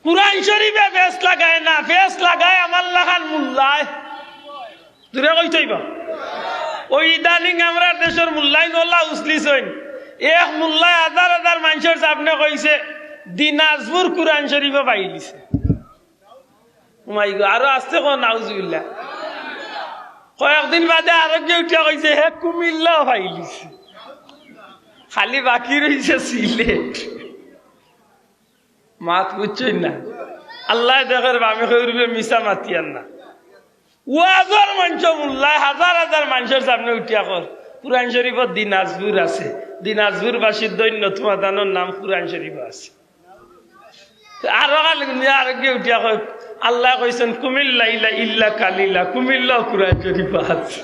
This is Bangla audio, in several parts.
কুরআন শরীফে ফেস লাগায় না, ফেস লাগায় আমার লাগান মোল্লায়। দূরে কইতইব ওই ইদানিং আমরা দেশের মোল্লাই নল্লা উসলিস হইন। এক মোল্লায় হাজার হাজার মানুষের সামনে কইছে দিনাজপুর কুরআন শরীফে পাই দিছে। আরো আসতে কোন নাউজুবিল্লাহ। কয়েকদিন বাদে আরোগ্য উঠিয়া কইছে হে কুমিল্লাও পাইলিছে, খালি বাকি রয়েছে সিলেট। মাত বুঝছই না, আল্লাহ দেখের বামে কইরবে মিছা মাতিয়ার না। ওয়াজর মঞ্চ মোল্লায় হাজার হাজার মানুষের সামনে উঠিয়া কর কুরআন শরীফত দিনাজপুর আছে, দিনাজপুর বাসীর দৈন্যতম দানোর নাম কুরআন শরীফ আছে। আরো আরোগ্য উঠিয়া কয় আল্লাহ কইছেন কুমিল্লা ইলা ইল্লা কালিলা, কুমিল্লা কুরআন শরীফ আছে।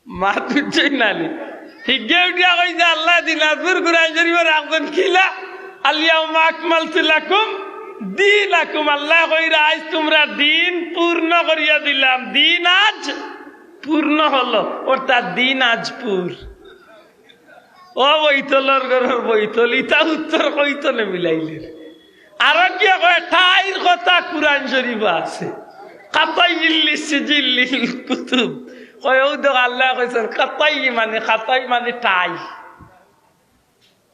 মাত বুঝছই না হিগে উঠিয়া কইছে আল্লাহ দিনাজপুর কুরআন শরীফ রাখবেন কিলা আলিয়াউমা আকমালতু লাকুম দীনাকুম। আল্লাহ কইরা আজ তোমরা দিন পূর্ণ করিয়া দিলাম। দিন আজ পূর্ণ হলো, অর্থাৎ দিন আজ পুর। ও বৈতলর ঘরের বৈতল ইটা উত্তর কইতলে মিলাইলে। আরো কি কয় ঠাইর কথা কুরআন শরীফ আছে, কাতাই বিল্লিস সিজিল্লিল কুতুব। কয় ও দেখ আল্লাহ কইছেন কাতাই মানে, খাতাই মানে ঠাই।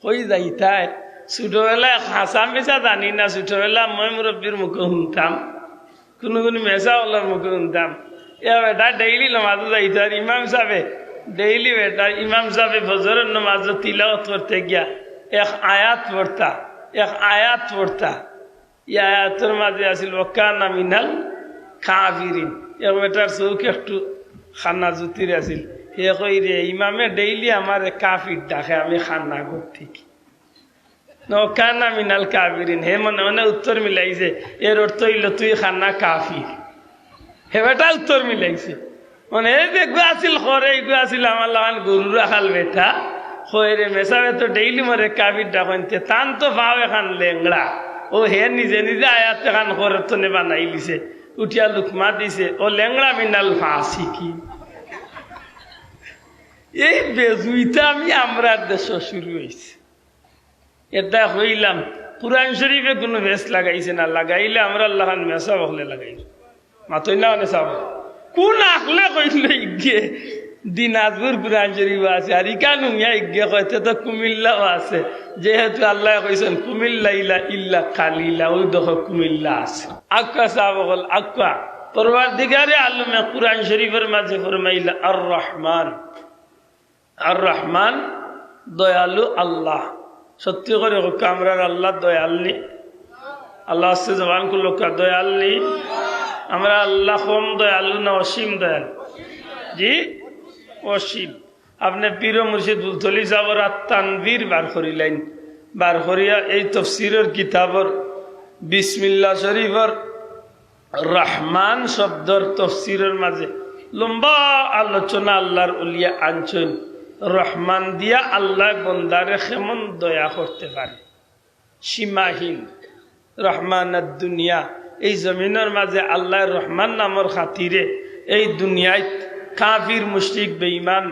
কই যাই তাই ছোটবেলায় হাসা মেশা জানি না, ছোটবেলা মই মুরব্বীর মুখে শুনতাম, কোনো কোনো মেশা ওলার মুখে শুনতাম। এ বেটা ডেইলি নামাজে যাইতো, আর ইমাম সাহেবে ডেইলি বেটা ইমাম সাহেবে ফজরের নামাজ তিলাওয়াত করতে গিয়া এক আয়াত পড়তা, এক আয়াত পড়তা। ই আয়াতের মাঝে আছিল ওয়াকানা মিনাল কাফিরিন। এক বেটার চৌক একটু খানা জুতির আছিল। হে কই রে ইমামে ডেইলি আমার কাফির ডাকে, আমি খানা করতে কি ওয়াকানা মিনাল কাফিরিন। হে মনে মনে উত্তর মিলাইছে, এর অর্থ হইল তুই খানা কাফির। হে বেটা উত্তর মিলাইছে, মানে এই দেখবো আসিল খরে এইগু আসিল আমার লাগান গরু রাখাল বেটা খরে মেশাবে তো ডেইলি মরে কাবির ডাকতে তান তো ভাও এখান লেংড়া। ও হে নিজে নিজে আয়াত এখান খরে তো নে বানাই লিছে, উঠিয়া লুকমা দিছে ও লেংড়া মিনাল ফাঁসি কি। এই বেজুইটা আমি আমরা দেশ শুরু হয়েছে। এটা হইলাম কুরআন শরীফে কোনো ভেস লাগাইছে না, লাগাইলে আমরা লাগান মেশা বকলে লাগাই মাতই না অনেক চাব কোন আখলে কইল ইগে দিনাজপুর কুরআন শরীফ আছে, আর ইকা নুমিয়া ইগে কইতে তো কুমিল্লাও আছে। যেহেতু আল্লাহ কইছেন কুমিল্লা ইলা ইল্লা কালিলা, ওই দেখো কুমিল্লা আছে। আক্কা চাব বল আক্কা পরওয়ারদিগারে আলমে কুরআন শরীফের মাঝে ফরমাইলা আর রহমান, আর রহমান দয়ালু আল্লাহ। সত্যি করে আমরার আল্লাহ দয়াল নি? আল্লাহ আসছে জবান করলো দয়াল নি? আমরা আল্লাহ কম দয়ালু না অসীম দয়াল? জি অসীম। আপনি পীর মুর্শিদ বুলতলি সাহেবের তানভীর বার করিলেন, বার করিয়া এই তফসিরের কিতাবর বিসমিল্লাহ শরীফর রহমান শব্দর তফসিরের মাঝে লম্বা আলোচনা আল্লাহর উলিয়া আনছেন। রহমান দিয়া আল্লাহ বন্দারে কেমন দয়া করতে পারে, সীমাহীন। রহমান দুনিয়া, এই জমিনের মাঝে আল্লাহ রহমান নামর খাতিরে এই দুনিয়ায় কাফির মুশরিক বেঈমান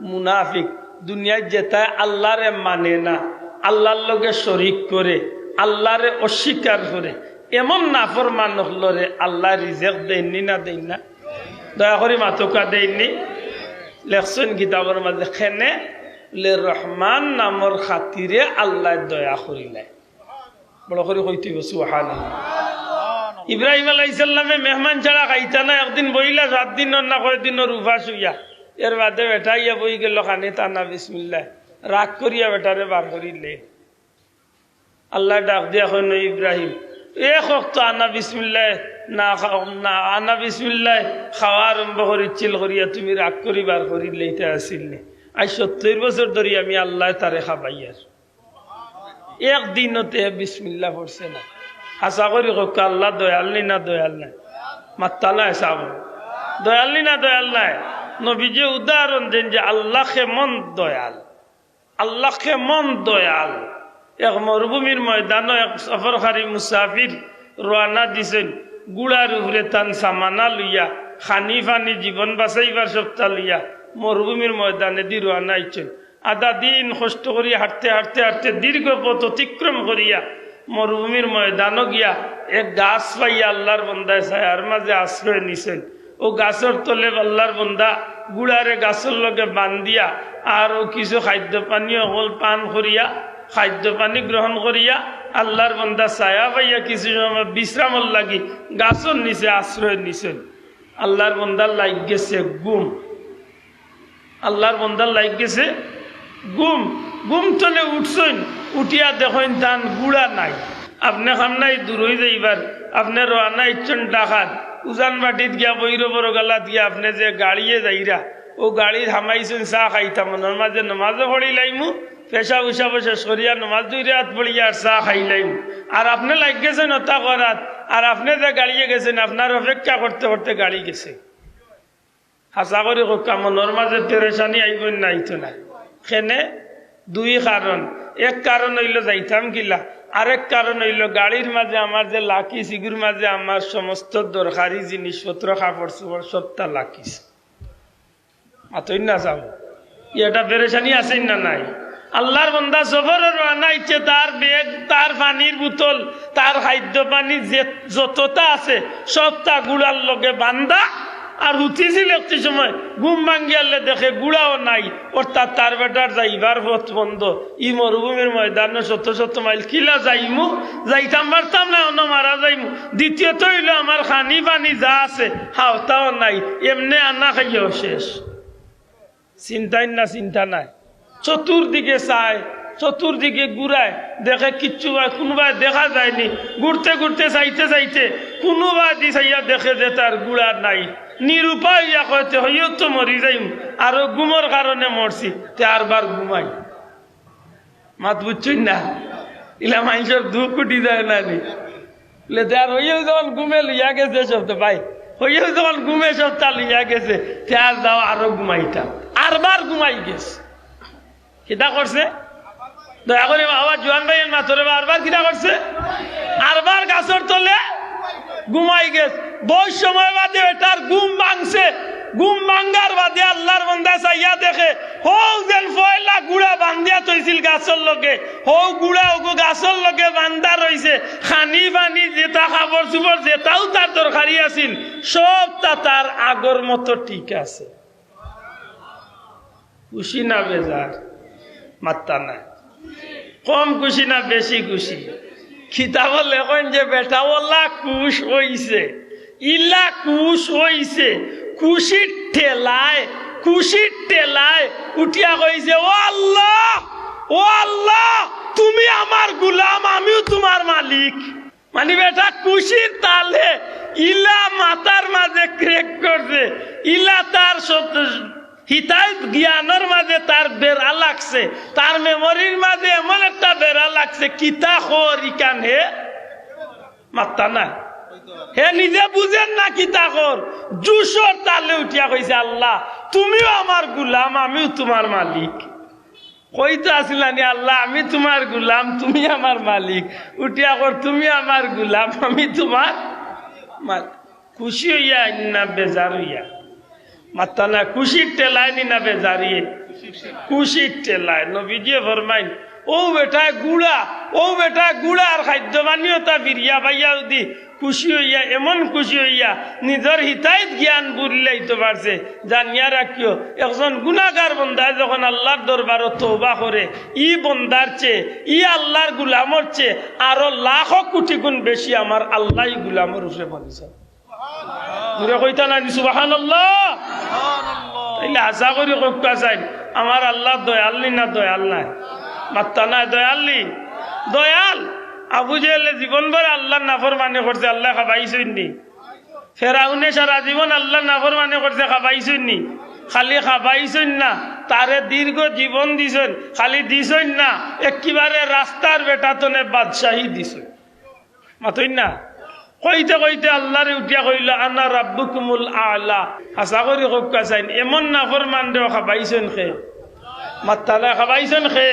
মুনাফিক দুনিয়ায় যেটায় আল্লাহরে মানে না, আল্লাহর লগে শরিক করে, আল্লাহরে অস্বীকার করে, এমন নাফরমান হলরে আল্লাহ রিজেক দেননি না দেন না? দয়া করে মাতকা দেননি? লেখছেন কিতাবের মাঝে খেনে লে রহমান নামর খাতিরে আল্লাহ দয়া করিলাই। বড় করে কইতে সুবহানাল্লাহ। ইব্রাহিম আলাইহিস সালামে মেহমান ছাড়া খাইতা না, একদিন বইলা 7 দিন না কয়দিনের উপাস হইয়া, এর বাদে বেটা ইয়া বই গেল খানে তানা বিসমিল্লাহ রাগ করিয়া বেটারে বার করিলে। আল্লাহ ডাক দিয়া কইল ইব্রাহিম এক ওয়াক্ত আনা বিসমিল্লাহ না না আনা বিসমিল্লাহ খাওয়া আরম্ভ করিছিল করিয়া তুমি রাগ করি বার করিলে। এটা আসিল নি? আজ 70 বছর ধরে আমি আল্লাহ তারে খাবাইয়ার, একদিনতে বিসমিল্লাহ পড়ছে না। আশা করি হোক আল্লাহ দয়াল নি না দয়াল নাই? মাত্তালা হিসাব দয়াল নি না দয়াল নাই? নবীজি উদাহরণ দেন যে আল্লাহ কেমন দয়াল, আল্লাহ কেমন দয়াল। এক মরুভূমির ময়দানে এক সফরকারী মুসাফির রওনা দিছেন, গুড়ার উপরে তান সামানা লইয়া খানি ফানি জীবন বাঁচাইবার সপ্তা লইয়া মরুভূমির ময়দানে দি রওনা হইছেন। আধা দিন কষ্ট করিয়া হাঁটতে হাঁটতে হাঁটতে দীর্ঘ পথ অতিক্রম করিয়া মরুভূমির ময়দানও গিয়া এক গাছ পাইয়া আল্লাহর বন্দায় ছায়ার মাঝে আশ্রয় নিছেন। ও গাছের তলে আল্লাহর বন্দা গুড়ারে গাছের লগে বান্ধিয়া আর ও কিছু খাদ্য পানীয় হল পান করিয়া খাদ্য পানি গ্রহণ করিয়া আল্লাহর বন্দা ছায়া পাইয়া কিছু সময় বিশ্রামর লাগি গাছের নিচে আশ্রয় নিছেন। আল্লাহর বন্দার লাইক গেছে গুম, আল্লাহর বন্দার লাইক গেছে গুম। গুম তলে উঠছেন, উঠিয়া দেখেন ধান গুড়া নাই। আপনি খামনাই দূর হয়ে যাইবার, আপনি রানা ইচ্ছন ডাকাত উজান বাটিত গিয়া বৈরবর গালাত গিয়া আপনি যে গাড়িয়ে যাইরা ও গাড়ি থামাইছেন চা খাইতাম মনের মাঝে নমাজও পড়ি লাইমু, পেশা উষা বসে সরিয়া নমাজ 2 রাত পড়িয়া আর চা খাই লাইমু। আর আপনি লাগ গেছেন ওটা করাত, আর আপনি যে গাড়িয়ে গেছেন আপনার অপেক্ষা করতে করতে গাড়ি গেছে। হাসা করে মনের মাঝে পেরেশানি আইবেন নাই তো না। সেনে 2 কারণ, এক কারণ হইল যাইতাম গিলা, আরেক কারণ হইল গাড়ির মাঝে আমার যে লাকি সিগুর মাঝে আমার সমস্ত দরকারি জিনিসপত্র কাপড় চোপড় সবটা লাকিস মাতই না যাব। এটা পেরেশানি আছেন না নাই? আল্লাহর বন্দা সফরের রানা ইচ্ছে তার ব্যাগ, তার পানির বোতল, তার খাদ্য পানি যতটা আছে সবটা গুড়ার লগে বান্ধা আর উঠিছিল একটি সময় ঘুম ভাঙ্গিয়ালে দেখে গুড়াও নাই, অর্থাৎ তার বেটার যাইবার পথ বন্ধ। ই মরুভূমির ময়দানে শত মাইল কিলা যাইমু, যাইতাম পারতাম না, অন্য মারা যাইমু। দ্বিতীয়ত হইল আমার খানি পানি যা আছে হাওতাও নাই, এমনি আনা খাইয়াও শেষ। চিন্তাই না, চিন্তা নাই। চতুর্দিকে চায়, চতুর্দিকে ঘুরায়, দেখে কিচ্ছু কোনোবাই দেখা যায়নি। ঘুরতে ঘুরতে চাইতে চাইতে কোনোবাই দি চাইয়া দেখে যে তার গুড়া নাই। নিরুপায় ইয়া কইতে হইও তো মরি যাইম, আরো ঘুমোর কারণে মরছি, তে আরবার ঘুমাই। মাত বুঝছই না, ইলা মানুষের দুঃখ উঠি যায় না নি। আর হইও যখন ঘুমে লইয়া গেছে সব তো ভাই, হইও যখন ঘুমে সবটা লইয়া গেছে, তে আর যাও আরো ঘুমাইতাম, আরবার ঘুমাই গেছে। কিতা করছে? দয়া করে আবার জোয়ান ভাইয়ের মাথরে আরবার কিতা করছে? আরবার গাছের তলে ঘুমাই গেছে। বহু সময় বাদে এটার ঘুম ভাঙছে। ঘুম ভাঙ্গার বাদে আল্লাহর বান্দা চাইয়া দেখে হৌ যেন পয়লা গুড়া বান্ধিয়া থইছিল গাছের লগে, হৌ গুড়া ওগো গাছের লগে বান্ধা রইছে। খানি পানি যেটা খাবার চুপড় যেটাও তার দরকারি আছিল সবটা তার আগর মতো ঠিক আছে। খুশি না বেজার? মাত্তা নাই। কম খুশি না বেশি খুশি? খিতাব লেখন যে বেটাওয়ালা খুশ হইছে, ইলা খুশ হইছে, খুশির ঠেলায় উঠিয়া কইছে ও আল্লাহ, ও আল্লাহ, তুমি আমার গুলাম, আমিও তোমার মালিক। মানে বেটা খুশির তালে ইলা মাথার মাঝে ক্রেক করছে, ইলা তার হিতায়ত জ্ঞানের মাঝে তার বেড়া লাগছে, তার মেমোরির মাঝে এমন একটা বেড়া লাগছে, কিতা ইকান হে মাত্তা না, হে নিজে বুঝেন না কিতা কর। জুসর তালে উঠিয়া কইছে আল্লাহ তুমিও আমার গুলাম, আমিও তোমার মালিক। কইতে আসিলানি আল্লাহ আমি তোমার গুলাম, তুমি আমার মালিক। উঠিয়া কর তুমি আমার গুলাম, আমি তোমার মালিক। খুশি হইয়া না বেজার হইয়া? মাত্তা না, খুশির টেলায় নি না বেজারিয়ে? খুশির টেলায়। নবীজিয়ে ফরমাইন ও বেটা গুড়া আর খাদ্য পানীয় তা ফিরিয়া পাইয়া যদি খুশি হইয়া, এমন খুশি হইয়া নিজের হিতায়ত জ্ঞান বুঝলাইতে পারছে। জানিয়া রাখিও একজন গুনাহগার বন্দায় যখন আল্লাহর দরবারও তওবা করে, ই বন্দার চেয়ে, ই আল্লাহর গুলামর চেয়ে আরো লাখ কোটি গুণ বেশি আমার আল্লাহ গুলামর উপরে বলিছে। কইতা না সুবহানাল্লাহ? তাইলে আশা করি কইতা চাই আমার আল্লাহ দয়াল নি না দয়াল নাই? মাত্তা না দয়াল দয়াল। আবু জেহেল জীবন ভর আল্লাহর নাফরমানি করছে, আল্লাহ খাবাইছেন নি? ফেরাউনে সারা জীবন আল্লাহর নাফরমানি করছে, খাবাইছেন নি? খালি খাবাইছেন না, তারে দীর্ঘ জীবন দিছেন। খালি দিছেন না, একেবারে রাস্তার বেটাতনে বাদশাহী দিছেন। মাতই না? কইতে কইতে আল্লাহরে উঠিয়া কইল আনা রাব্বুকুমুল আলা। আশা করি কইকা চাইন এমন নাফরমান দেও খাবাইছেন খে? মাত্তালা খাবাইছেন খে?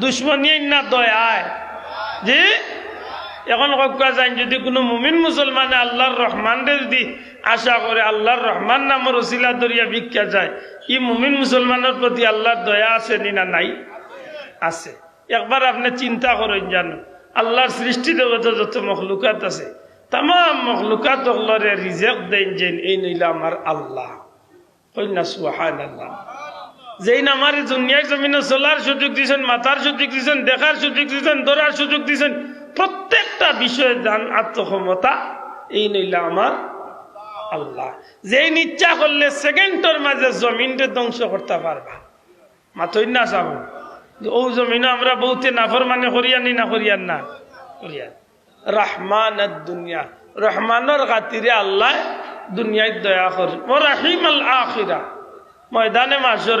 দুশ্মনী না দয়ায়? জি এখন কইকা চাইন যদি কোনো মুমিন মুসলমানে আল্লাহর রহমানরে যদি আশা করে, আল্লাহর রহমান নামের ওসিলা দরিয়া ভিক্ষা যায়, ই মুমিন মুসলমানের প্রতি আল্লাহর দয়া আছে নি না নাই? আছে। একবার আপনি চিন্তা করেন, জানো আল্লাহর সৃষ্টি জগতে যত মখলুকাত আছে তাম মখলুকাত অগলরে রিজেক দেন যে এই নইলা আমার আল্লাহ। কইনা সুবহানাল্লাহ। যেই না আমার দুনিয়ার জমিনে চলার সুযোগ দিয়েছেন, মাথার সুযোগ দিয়েছেন, দেখার সুযোগ দিয়েছেন, ধরার সুযোগ দিয়েছেন, প্রত্যেকটা বিষয়ে দান আত্মক্ষমতা এই নইলা আমার আল্লাহ। যেই ইচ্ছা করলে সেকেন্ডের মাঝে জমিনকে ধ্বংস করতে পারবা। মাথই না চাব ও জমিনে আমরা বহুতে নাফরমানি করিয়ানি না করিয়ান না করিয়ান। রহমান দুনিয়া, রহমানের খাতিরে আল্লাহ দুনিয়ায় দয়া করে। ও রাহিম আল আখিরা, ময়দানে মাসর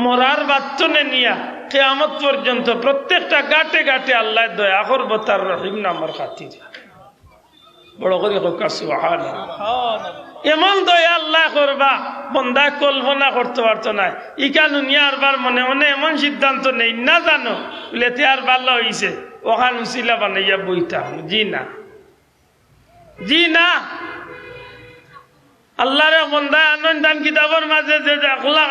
মরার বাচ্চনে নিয়া কিয়ামত পর্যন্ত প্রত্যেকটা গাটে গাটে আল্লাহ দয়া করব তার রহিম নামের খাতিরে। বড় করে হোকা সুবহানাল্লাহ। এমন দয়া আল্লাহ করবা বন্দা কল্পনা করতে পারতো না। ইকা দুনিয়ার বার মনে মনে এমন সিদ্ধান্ত নেই না জানো লেতে আর ভালো হইছে ওখান উসিলা বানাইয়া বইতাম। জি না, জি না। আল্লাহরে বন্দা আনন্দান কিতাবের মাঝে যে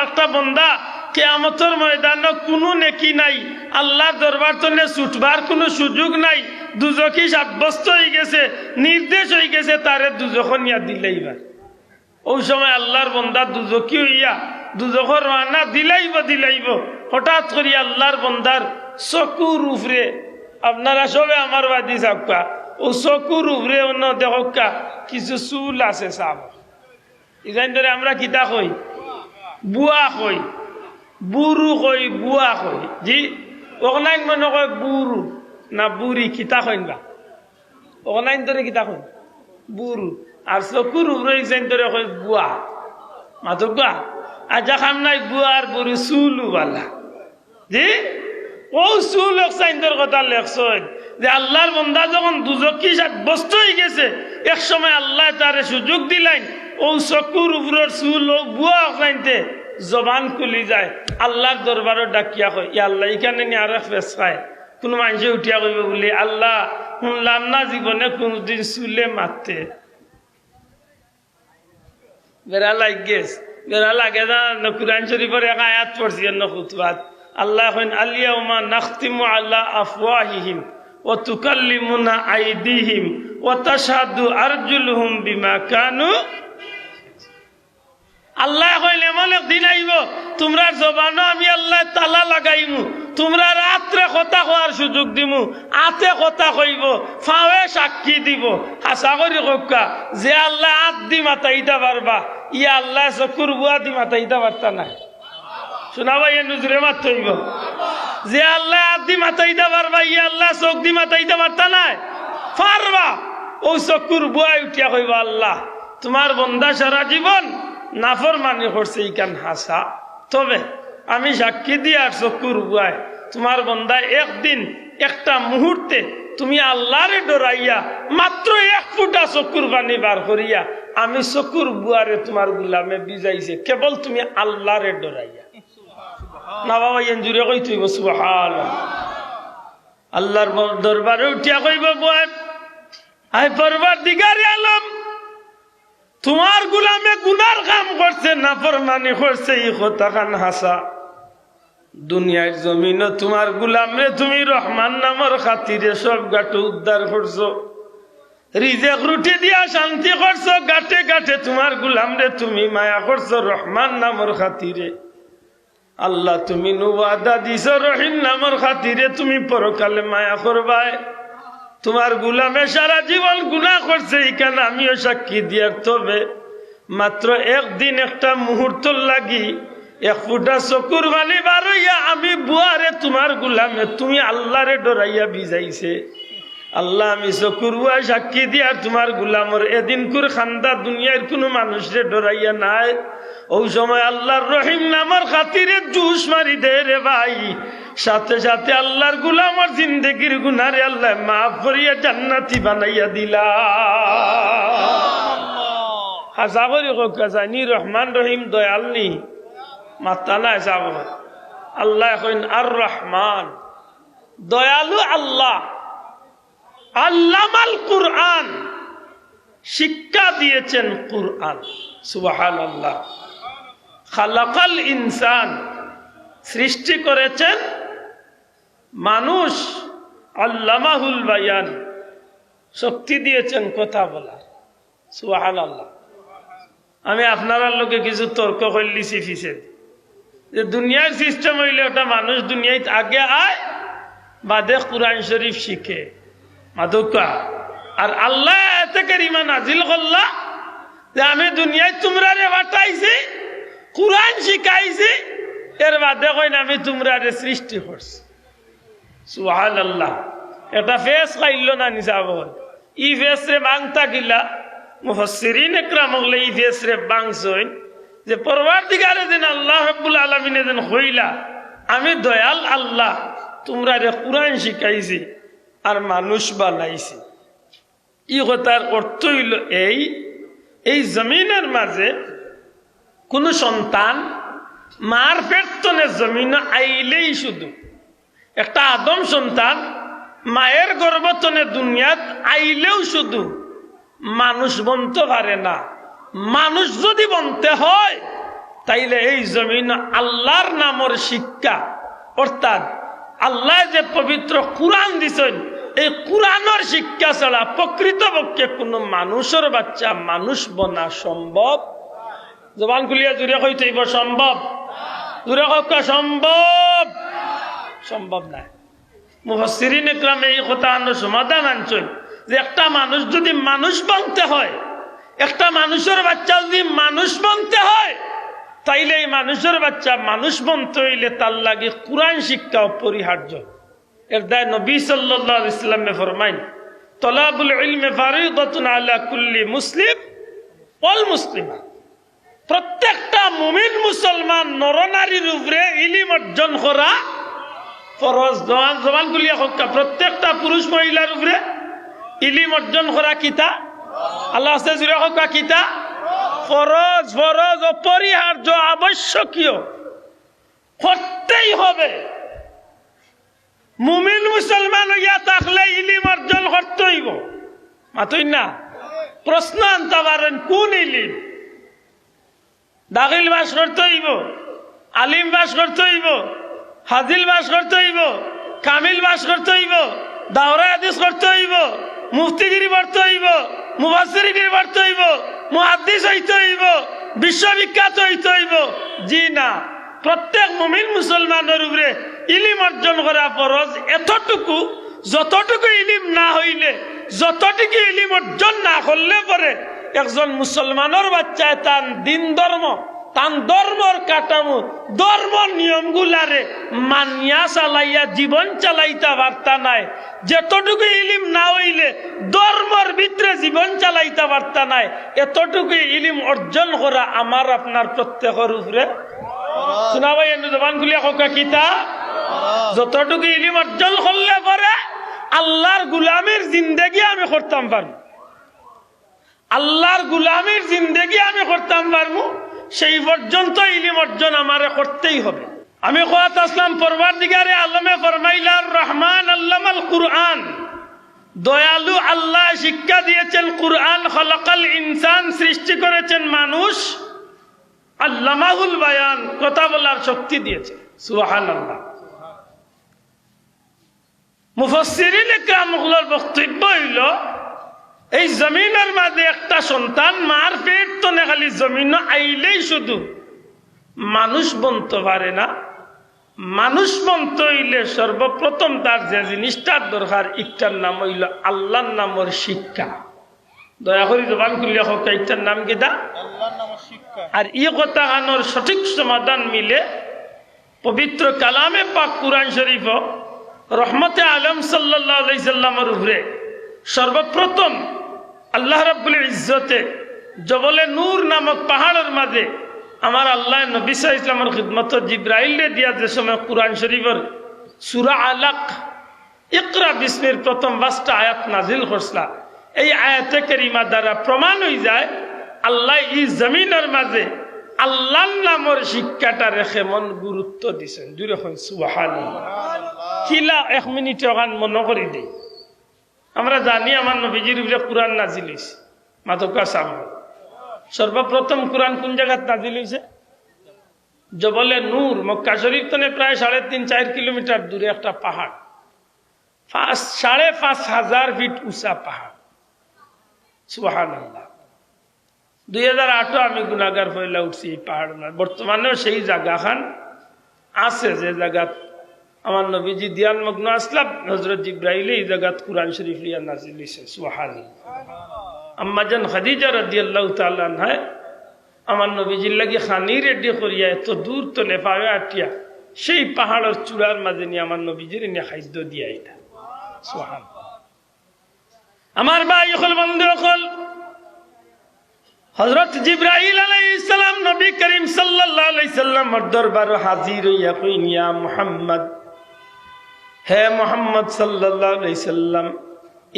একটা বন্দা কিয়ামতের ময়দানে কোনো নেকি নাই, আল্লাহর দরবার তো ছুটবার কোনো সুযোগ নাই, দুজখী সাব্যস্ত হয়ে গেছে, নির্দেশ হয়ে গেছে তারে দুজখ নিয়া দিলাইবার। ওই সময় আল্লাহর বন্দা দুজখী হইয়া দুজখর রানা দিলাইব। হঠাৎ করি আল্লাহর বন্দার চকুর উপরে, আপনারা সবে আমার বাদি চাপকা, ও চকুর উপরে অন্য দেখা কিছু চুল আছে চাপ। ইজান ধরে আমরা কিতা কই বুয়া কই, বুরু কই, বুয়া কই। জি ওখানাইন মনে কয় বুরু না বুড়ি কিতা কইন বা ওখানাইন ধরে কিতা কইন বুরু। আর চকুর উপরে ইজান ধরে কই বুয়া। মাথো বুয়া আজা খাম নাই বুয়া আর বুড়ি চুলু বালা। জি ও চুল একসাইন্দর কথা লেখছেন যে আল্লাহর বন্দা যখন দুজকি সাব্যস্ত হয়ে গেছে এক সময় আল্লাহ তারে সুযোগ দিলেন ও চকুর উপরের চুল ও বুয়া একসাইনতে জবান খুলি যায়। আল্লাহর দরবারও ডাকিয়া কয় ই আল্লাহ এখানে নিয়ে আর ফেস খায়। কোনো মানুষে উঠিয়া কইব বলি আল্লাহ শুনলাম না জীবনে কোনদিন চুলে মারতে। বেড়া লাগ গেছে, বেড়া লাগে না। কুরআন শরীফের এক আয়াত পড়ছি খুতবাত। আল্লাহ কইন আলিয়াউমা নাখতিমু আলা আফওয়াহিহিম ওয়া তুকাল্লিমুনা আইদিহিম ওয়া তাশহাদু আরজুলুহুম বিমা কানু। আল্লাহ কইল এমন একদিন আইব তোমরা জবানো আমি আল্লাহ তালা লাগাইমু, তোমরা রাত্রে কথা কোয়ার সুযোগ দিমু, আতে কথা কইব, ফাওয়ে সাক্ষী দিব। হাসা করি কক্কা যে আল্লাহ আত দি মাতাইতে পারবা ইয়া আল্লাহ চকুর বুয়া দি মাতাইতে পারতা না। শোনাবা ইয়ে নুজরে মাত হইব যে আল্লাহ আত দি মাতাইতে পারবা ইয়া আল্লাহ চোখ দি মাতাইতে পারতা না পারবা। ও চকুর বুয়াই উঠিয়া কইবা আল্লাহ তোমার বন্দা সারা জীবন নাফরমানি করছে ইকান হাসা, তবে আমি সাক্ষী দিয়ে আর চকুর বুয়ায় তোমার বন্দায় একদিন একটা মুহূর্তে তুমি আল্লাহরে ডরাইয়া মাত্র এক ফুটা চকুর পানি বার করিয়া আমি চকুর বুয়ারে তোমার গুলামে বিজাইছে কেবল তুমি আল্লাহরে ডরাইয়া। না বাবা এনজুরে কই তুই সুবহানাল্লাহ। আল্লাহর দরবারে উঠিয়া কইব বুয়ায় আই পরওয়ারদিগারে আলম তোমার গুলামে গুনার কাম করছে, নাফরমানি করছে, ই কথা খান হাসা। দুনিয়ার জমিনে তোমার গুলামে তুমি রহমান নামের খাতিরে সব গাটে উদ্ধার করছো, রিজেক রুটি দিয়া শান্তি করছো, গাটে গাটে তোমার গুলামরে তুমি মায়া করছো রহমান নামের খাতিরে। আল্লাহ তুমি ওয়াদা দিছো রহিম নামের খাতিরে তুমি পরকালে মায়া করবায়। তোমার গুলামে সারা জীবন গুনাহ করছে এখানে আমিও সাক্ষী দিয়ার, তবে মাত্র একদিন একটা মুহূর্ত লাগি এক ফুটা চকুর পানি বার হইয়া আমি বুয়ারে তোমার গুলামে তুমি আল্লাহরে ডরাইয়া বিজাইছে। আল্লাহ আমি চকুর বুয়া সাক্ষী দিয়ার তোমার গুলামর এদিন করে খান্দা দুনিয়ার কোনো মানুষরে ডরাইয়া নাই। ওই সময় আল্লাহর রহিম নামের খাতিরে জুস মারি দে রে ভাই, সাথে সাথে আল্লাহর গুলামর জিন্দেগির গুনারে আল্লাহ মাফ করিয়া জান্নাতি বানাইয়া দিলা। হাসা করি কাজানি রহমান রহিম দয়াল নি মাত্রা নাই যাব। আল্লাহ কইন আর রহমান দয়ালু আল্লাহ, আল্লামাল কুরআন শিক্ষা দিয়েছেন কুরআন। সুবহানাল্লাহ। খালাকাল ইনসান সৃষ্টি করেছেন মানুষ আল্লামাহুল বায়ান, শক্তি দিয়েছেন কথা বলার। সুবহানাল্লাহ। আমি আপনার লোকে কিছু তর্ক করলিছি ফিসে যে দুনিয়ার সিস্টেম হইলে ওটা মানুষ দুনিয়ায় আগে আয় বাদে কোরআন শরীফ শিখে মাদুকা, আর আল্লাহ এতে কারিমা নাজিল করলা যে আমি দুনিয়ায় তোমরা রে পাঠাইছি, কোরআন শিখাইছি, এর বাদে কইন আমি তোমরা রে সৃষ্টি করছি। সুবহানাল্লাহ। এটা ফেস খাইল না নিসাব ই ফেস রে বাংতা গিলা মুফাসসিরিন ইকরাম হলে ই ফেস রে বাংছইন যে পরওয়ারদিগারে দিন আল্লাহ রাব্বুল আলামিন দেন হইলা আমি দয়াল আল্লাহ তোমরা রে কোরআন শিখাইছি আর মানুষ বানাইছি। ই কথার অর্থ হইল এই জমিনের মাঝে কোন সন্তান মার পেটনে জমিন আইলেই শুধু একটা আদম সন্তান মায়ের গর্ভতনে দুনিয়াত আইলেও শুধু মানুষ বনতে পারে না। মানুষ যদি বনতে হয় তাইলে এই জমিন আল্লাহর নামের শিক্ষা, অর্থাৎ আল্লাহ যে পবিত্র কোরআন দিছেন এই কোরআনের শিক্ষা ছাড়া প্রকৃতপক্ষে কোনো মানুষের বাচ্চা মানুষ বনা সম্ভব। জবান খুলিয়া জুড়ে কইতে সম্ভব, জুড়ে কা সম্ভব, সম্ভব না। মুফাসসিরিন ইকরাম এই কথা সমাধান আনছেন যে একটা মানুষ যদি মানুষ বনতে হয়, একটা মানুষের বাচ্চা যদি মানুষ বনতে হয়, তাইলে এই মানুষের বাচ্চা মানুষ বনতে হইলে তার লাগে কোরআন শিক্ষা অপরিহার্য। এর দায় নবী সাল্লাল্লাহু আলাইহি ওয়াসাল্লাম ফরমাইন তলাবুল ইলমি ফারিদাতুন আলা কুল্লি মুসলিম ওয়াল মুসলিমা। প্রত্যেকটা মুমিন মুসলমান নরনারীর উপরে ইলম অর্জন করা ফরজ। জবান গুলিয়া হক্কা প্রত্যেকটা পুরুষ মহিলার উপরে ইলম অর্জন করা কিতা আল্লাহ আস্তে জুড়ে হক্কা কিতা ফরজ, ফরজ অপরিহার্য আবশ্যকীয় করতেই হবে। মুমিন মুসলমান হইয়া থাকলে ইলিম অর্জন করতে হইব, মাতই না। প্রশ্ন আনতে পারেন কোন ইলিম? দাখিল বাস করতে হইব, আলিম বাস করতে হইব, হাজিল বাস করতে হইব, কামিল বাস করতে হইব, দাওরা হাদিস করতে হইব, মুফতিগিরি পড়তে হইব, মুফাসসিরগিরি পড়তে হইব, মুহাদ্দিস হইতে হইব, বিশ্ববিখ্যাত হইতে হইব? জি না। প্রত্যেক মুমিন মুসলমানের উপরে ইলিম অর্জন করা ফরজ এতটুকু যতটুকু ইলিম না হইলে, যতটুকু ইলিম অর্জন না করলে পরে একজন মুসলমানের বাচ্চায় তার দিন ধর্ম, তার ধর্মর কাঠামো, ধর্ম নিয়মগুলারে মানিয়া চালাইয়া জীবন চালাইতে পারতা নাই। যতটুকু ইলিম না হইলে ধর্মর ভিতরে জীবন চালাইতে পারতা নাই, এতটুকু ইলিম অর্জন করা আমার আপনার প্রত্যেকের উপরে। শোনা ভাই এনে জবান খুলিয়া কোকা কিতা যতটুকু ইলিম অর্জন করলে পরে আল্লাহর গুলামের জিন্দেগি আমি করতাম পারবো, আল্লাহর গুলামের জিন্দেগি আমি করতাম পারবো, সেই পর্যন্ত ইলিম অর্জন আমারে করতেই হবে। আমি কোয়াত আসলাম পরওয়ারদিগারে আলমে ফরমাইলার রহমান আল্লামাল কুরআন, দয়ালু আল্লাহ শিক্ষা দিয়েছেন কুরআন। খলাকাল ইনসান, সৃষ্টি করেছেন মানুষ। আল্লামাহুল বায়ান, কথা বলার শক্তি দিয়েছেন। সুবহানাল্লাহ। মুফাসসিরিন ইকরামুল্লাহর বক্তব্য হইল এই জমিনের মাঝে একটা সন্তান মার পেট তো খালি জমিন আইলেই শুধু মানুষ বনতে পারে না। মানুষ বনতে হইলে সর্বপ্রথম তার যে জিনিসটার দরকার, একটার নাম হইল আল্লাহর নামের শিক্ষা। দয়া করে জবান খুলে হোক, একটার নাম কিটা? আর এই কথা আনোর সঠিক সমাধান মিলে পবিত্র কালামে পাক কুরআন শরীফ রহমতে আলম সাল্লাল্লাহু আলাইহি সাল্লামের উপরে সর্বপ্রথম আল্লাহ রাব্বুল ইজ্জতে জবলে নূর নামক পাহাড়ের মাঝে আমার আল্লাহ নবী সাল্লাল্লাহু আলাইহি ওয়াসাল্লামের খিদমত জিবরাইলে দিয়া যে সময় কুরআন শরীফের সূরা আলাক ইকরা বিসমির প্রথম 5টা আয়াত নাজিল করছলা, এই আয়াতে কারিমা দ্বারা প্রমাণ হয়ে যায় আল্লাহ এই জমিনের মাঝে আল্লাহর নামের শিক্ষাটা রেখে মন গুরুত্ব দিছেন। জুড়ে হয় সুবহানাল্লাহ। কিলা 1 মিনিট ওখান মনে করি দেই। আমরা জানি আমার নবীজির উপরে কুরআন নাজিল হয়েছে মাতকা সামনে। সর্বপ্রথম কুরআন কোন জায়গায় নাজিল হয়েছে? জবলে নূর, মক্কা শরীফ থেকে প্রায় 3.5-4 কিলোমিটার দূরে একটা পাহাড়। 5,500 ফিট উঁচা পাহাড়। সুবহানাল্লাহ। 2008 আমি গুনাহগার পয়লা উঠছি এই পাহাড়। বর্তমানেও সেই জায়গা খান আছে যে জায়গা আমার নবীজি ধ্যান মগ্ন আসলাম, হযরত জিবরাইল এই জায়গাত কুরআন শরীফ লিয়া নাযিল হইছে। সুবহানাল্লাহ। আম্মাজান খাদিজা রাদিয়াল্লাহু তাআলা আনহা আমার নবীজির লাগি খানি রেডি করিয়া এত দূর তো নেপালে আটিয়া সেই পাহাড়ের চূড়ার মাঝে নিয়ে আমার নবীজির নিয়ে খাদ্য দিয়া এটা। সুবহানাল্লাহ। আমার ভাই হল বন্ধু হল হযরত জিবরাইল আলাইহিস সালাম নবী করিম সাল্লাল্লাহু আলাইহি সাল্লামের দরবারে হাজির হইয়া কইন, ইয়া মুহাম্মদ, হে মুহাম্মদ সাল্লাল্লাহু আলাইহি সাল্লাম,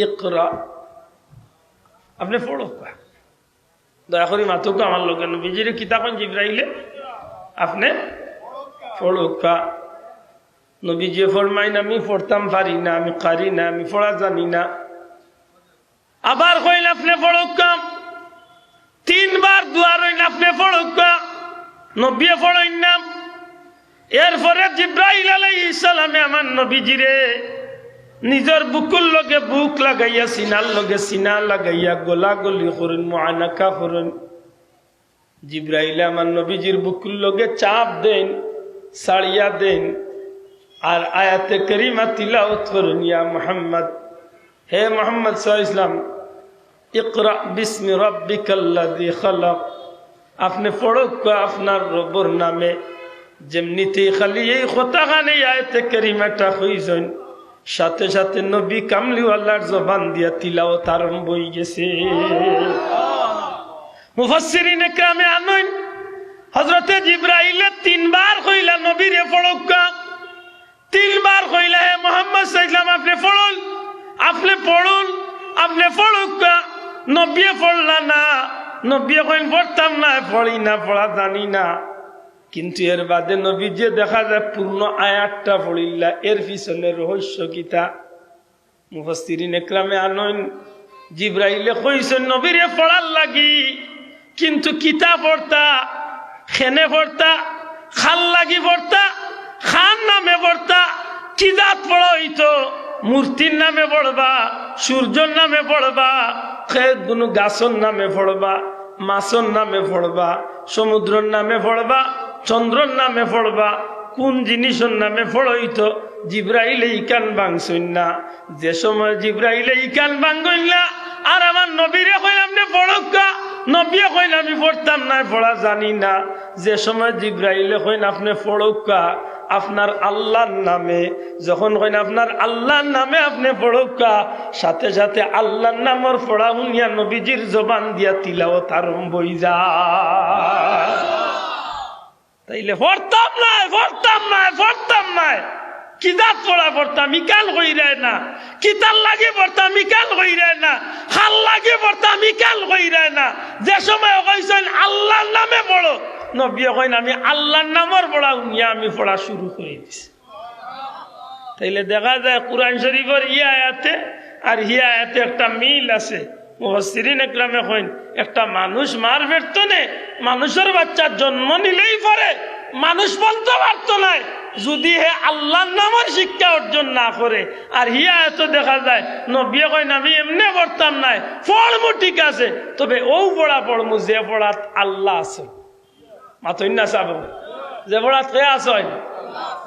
ইকরা, আপনি পড়ো। দয়া করে মাতুক আমার লোকের নবীজির কিতাবেন জিবরাইলে আপনি পড়ো। নবীজি ফরমাইন, আমি পড়তাম পারি না, আমি কারি না, আমি পড়া জানি না। আবার কইল আপনি পড়ো। 3 বার দোয়া রইল আপনি পড়ো। নবী পড়েন না। এরপরে জিবরাইল আলাইহিস সালামে আমার নবীজিরে নিজের বুকুর লগে বুক লাগাইয়া সিনার লগে সিনা লাগাইয়া গোলা গলি করেন, মুআনাকা করেন। জিবরাইল আমার নবীজির বুকুর লগে চাপ দেন, সাড়িয়া দেন, আর আয়াতে কারিমা তিলাওয়াত করেন, ইয়া মুহাম্মদ, হে মুহাম্মদ সাল্লাল্লাহু আলাইহি ওয়াসাল্লাম, ইকরা বিসমি রাব্বিকাল্লাযী খালাক, আপনি পড়ো আপনার রবের নামে। যেমনিতে খালি এই কথাখানে আয়াতে কারিমাটা হইছেন, সাথে সাথে নবী কামলিওয়ালার জবান দিয়া তিলাওয়াত আরম্ভ হয়ে গেছে। মুফাসসিরিন ইকরামে আনেন হযরতে জিবরাইলে 3 বার কইলা নবীরে পড়োকা, 3 বার কইলা হে মুহাম্মদ সাল্লাল্লাহু আলাইহি ওয়াসাল্লাম আপনি পড়ুন, আপনি পড়ুন, আপনি পড়োকা। নবী পড়লা না, নবী কইন পড়তাম না, পড়ি না, পড়া জানি না। কিন্তু এর বাদে নবী যে দেখা যায় পূর্ণ আয়াতটা পড়িল্লা, এর পিছনে রহস্য কিতা? মুফাসসিরিন ইকরামে আনেন জিবরাইলে কইছেন নবীরে পড়ার লাগি, কিন্তু কিতা পড়তা, খেনে পড়তা, খাল লাগি পড়তা, খান নামে পড়তা, কি জাত পড়া হইতো? মূর্তির নামে পড়বা, সূর্যর নামে পড়বা, কোনো গাছর নামে পড়বা, মাছর নামে পড়বা, সমুদ্রের নামে পড়বা, চন্দ্রর নামে পড়বা, কোন জিনিসের নামে পড়ইতো? জিবরাইলে ইকান ভাঙছইন না। যে সময় জিবরাইলে ইকান ভাঙইন না আর আমার নবীরে কইলাম নে পড়কা, নবী কইন আমি পড়তাম না, পড়া জানি না। যে সময় জিবরাইলে কইন আপনি পড়কা আপনার আল্লাহর নামে, যখন কইন আপনার আল্লাহর নামে আপনি পড়কা, সাথে সাথে আল্লাহর নামের পড়া শুনিয়া নবীজির জবান দিয়া তিলাওয়াত আরম্ভ হই যায়। তাইলে পড়তাম না, পড়তাম না, পড়তাম না, কিতাব পড়া পড়তাম ইকাল কইরে না, কিতাব লাগে পড়তাম ইকাল কইরে না, হাল লাগে পড়তাম ইকাল কইরে না। যে সময় কইছেন আল্লাহর নামে পড়ো, নবী কইন আমি আল্লাহর নামের পড়া শুনিয়া আমি পড়া শুরু করে দিছি। তাইলে দেখা যায় কুরআন শরীফের ইয়া আয়াতে আর হিয়া আয়াতে একটা মিল আছে। মুফাসসিরিন ইকরামে কইন একটা মানুষ মার ফেরতো নে, মানুষের বাচ্চা জন্ম নিলেই পরে মানুষ বলতে পারতো না যদি হে আল্লাহর নামের শিক্ষা অর্জন না করে। আর হিয়া এত দেখা যায় নবী কইন আমি এমনি পড়তাম না, পড়মু ঠিক আছে, তবে ও পড়া পড়মু যে পড়াত আল্লাহ আছে। মাতই না চাব যে পড়াত কে আছে,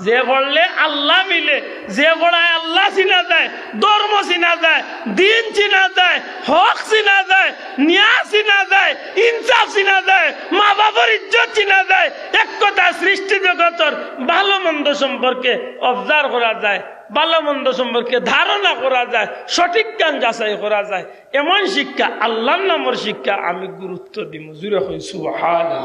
যে পড়লে আল্লাহ মিলে, যে পড়ায় আল্লাহ চিনা যায়, ধর্ম চিনা যায়, দিন চিনা যায়, হক চিনা যায়, ন্যায় চিনা যায়, ইনসাফ চিনা যায়, মা বাবার ইজ্জত চিনা যায়, এক কথা সৃষ্টি জগতের ভালো মন্দ সম্পর্কে অবজার্ভ করা যায়, ভালো মন্দ সম্পর্কে ধারণা করা যায়, সঠিক জ্ঞান যাচাই করা যায়। এমন শিক্ষা আল্লাহর নামের শিক্ষা আমি গুরুত্ব দিব। জুড়ে হই সুবহানাল্লাহ।